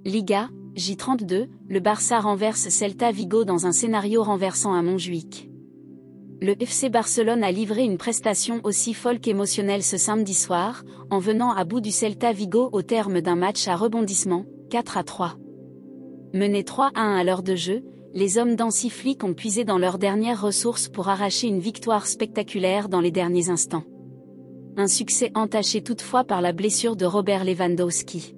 Liga, J32, le Barça renverse Celta Vigo dans un scénario renversant à Montjuïc. Le FC Barcelone a livré une prestation aussi folle qu'émotionnelle ce samedi soir, en venant à bout du Celta Vigo au terme d'un match à rebondissement, 4-3. Menés 3-1 à l'heure de jeu, les hommes d'Hansi Flick ont puisé dans leurs dernières ressources pour arracher une victoire spectaculaire dans les derniers instants. Un succès entaché toutefois par la blessure de Robert Lewandowski.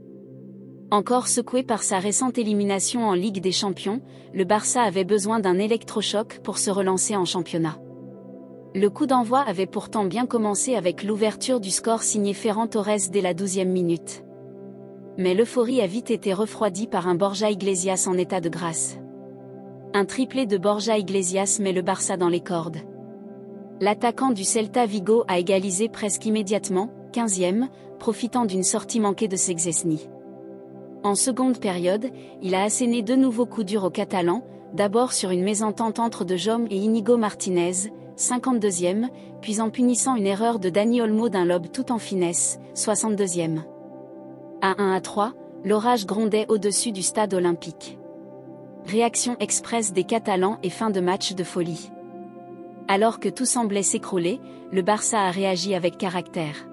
Encore secoué par sa récente élimination en Ligue des Champions, le Barça avait besoin d'un électrochoc pour se relancer en championnat. Le coup d'envoi avait pourtant bien commencé avec l'ouverture du score signé Ferran Torres dès la 12e minute. Mais l'euphorie a vite été refroidie par un Borja Iglesias en état de grâce. Un triplé de Borja Iglesias met le Barça dans les cordes. L'attaquant du Celta Vigo a égalisé presque immédiatement, 15e, profitant d'une sortie manquée de Szczęsny. En seconde période, il a asséné deux nouveaux coups durs aux Catalans, d'abord sur une mésentente entre De Jong et Íñigo Martínez, 52e, puis en punissant une erreur de Dani Olmo d'un lob tout en finesse, 62e. À 1-3, l'orage grondait au-dessus du stade olympique. Réaction express des Catalans et fin de match de folie. Alors que tout semblait s'écrouler, le Barça a réagi avec caractère.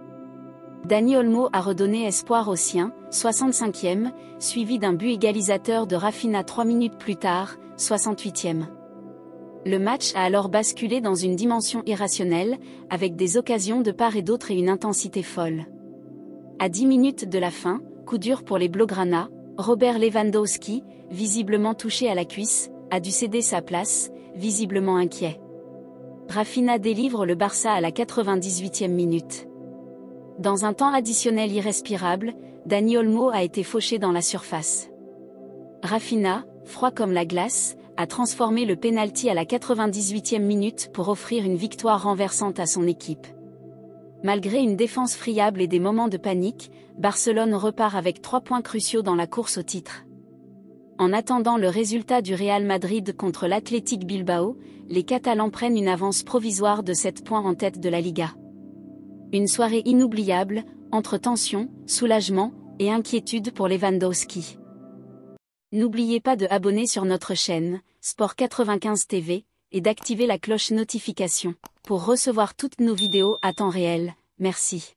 Dani Olmo a redonné espoir aux siens, 65e, suivi d'un but égalisateur de Rafinha 3 minutes plus tard, 68e. Le match a alors basculé dans une dimension irrationnelle, avec des occasions de part et d'autre et une intensité folle. À 10 minutes de la fin, coup dur pour les Blaugrana, Robert Lewandowski, visiblement touché à la cuisse, a dû céder sa place, visiblement inquiet. Rafinha délivre le Barça à la 98e minute. Dans un temps additionnel irrespirable, Dani Olmo a été fauché dans la surface. Rafinha, froid comme la glace, a transformé le pénalty à la 98e minute pour offrir une victoire renversante à son équipe. Malgré une défense friable et des moments de panique, Barcelone repart avec 3 points cruciaux dans la course au titre. En attendant le résultat du Real Madrid contre l'Athletic Bilbao, les Catalans prennent une avance provisoire de 7 points en tête de la Liga. Une soirée inoubliable, entre tension, soulagement et inquiétude pour Lewandowski. N'oubliez pas de abonner sur notre chaîne, Sport 95 TV, et d'activer la cloche notification, pour recevoir toutes nos vidéos à temps réel. Merci.